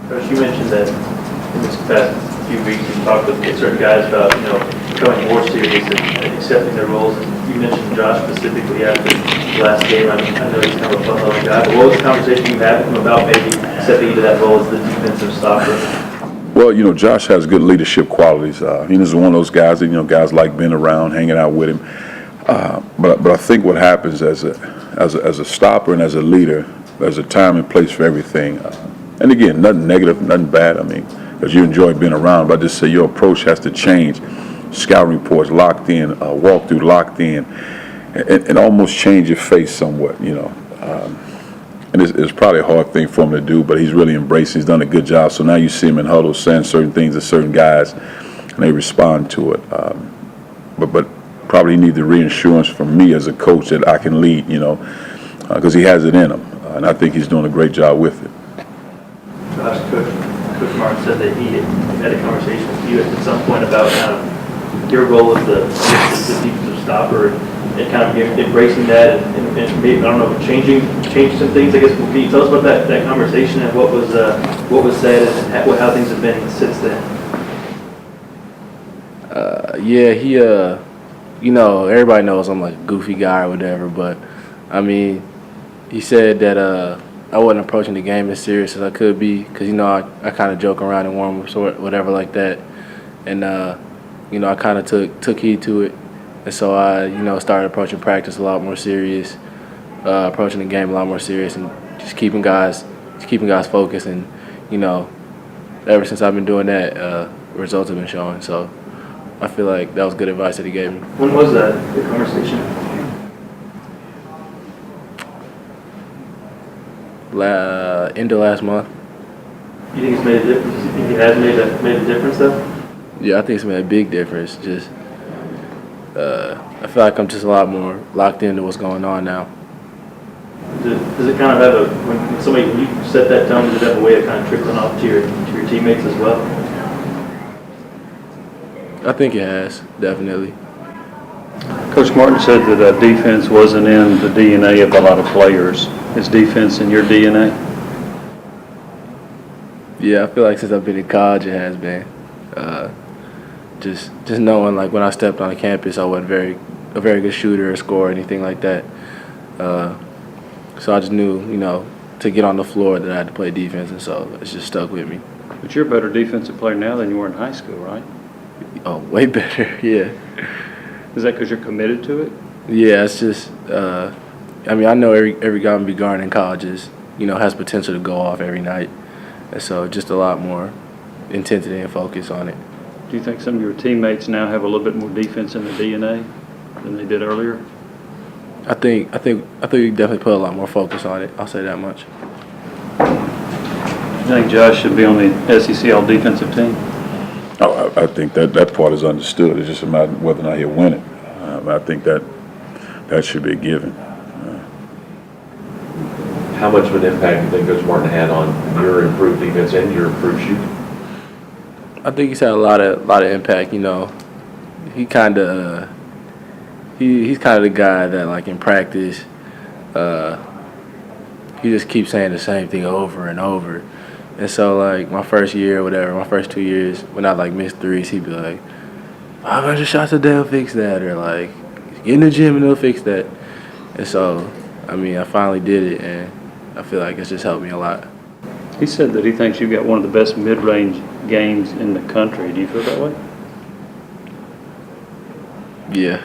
Coach, you mentioned that in this past few weeks you talked with certain guys about, becoming more serious and accepting their roles. And you mentioned Josh specifically after the last game. I know he's kind of a fun-loving guy, but what was the conversation you had with him about maybe stepping into that role as the defensive stopper? Well, Josh has good leadership qualities. He's one of those guys that, guys like being around, hanging out with him. But I think what happens as a stopper and as a leader, there's a time and place for everything. And again, nothing negative, nothing bad. Because you enjoy being around, but I just say your approach has to change. Scouting reports locked in, walkthrough locked in, and almost change your face somewhat, And it's probably a hard thing for him to do, but he's really embraced it. He's done a good job. So now you see him in huddles saying certain things to certain guys, and they respond to it. But probably need the reassurance from me as a coach that I can lead, because he has it in him. And I think he's doing a great job with it. Josh, Coach Martin said that he had a conversation with you at some point about kind of your role as the defensive stopper and kind of embracing that and maybe, I don't know, change some things. I guess, can you tell us about that conversation and what was said and how things have been since then? Yeah, he, everybody knows I'm like a goofy guy or whatever, but he said that I wasn't approaching the game as serious as I could be because, I kind of joke around and warm-ups or whatever like that. And, I kind of took heed to it. And so I, started approaching practice a lot more serious, approaching the game a lot more serious, and just keeping guys focused. And, ever since I've been doing that, results have been showing. So I feel like that was good advice that he gave me. When was that, the conversation? End of last month. You think it's made a difference? You think it has made a difference, though? Yeah, I think it's made a big difference. Just, I feel like I'm just a lot more locked into what's going on now. Does it kind of have when you set that tone, does it have a way of kind of trickling off to your teammates as well? I think it has, definitely. Coach Martin said that defense wasn't in the DNA of a lot of players. Is defense in your DNA? Yeah, I feel like since I've been in college, it has been. Just knowing, like, when I stepped on the campus, I wasn't a very good shooter or scorer or anything like that. So I just knew, to get on the floor that I had to play defense, and so it's just stuck with me. But you're a better defensive player now than you were in high school, right? Oh, way better, yeah. Is that because you're committed to it? Yeah, it's just, I know every guy in guard in college has potential to go off every night. And so just a lot more intensity and focus on it. Do you think some of your teammates now have a little bit more defense in the DNA than they did earlier? I think we definitely put a lot more focus on it. I'll say that much. Do you think Josh should be on the SEC All-Defensive team? Oh, I think that part is understood. It's just a matter of whether or not he'll win it. I think that should be a given. How much of an impact do you think Coach Martin had on your improved defense and your improved shooting? I think he's had a lot of impact. He kind of he's kind of the guy that, like, in practice, he just keeps saying the same thing over and over. And so, like, my first year or whatever, my first 2 years, when I, like, missed threes, he'd be like, 500 shots a day will fix that, or, like, get in the gym and they'll fix that. And so, I finally did it, and I feel like it's just helped me a lot. He said that he thinks you've got one of the best mid-range games in the country. Do you feel that way? Yeah.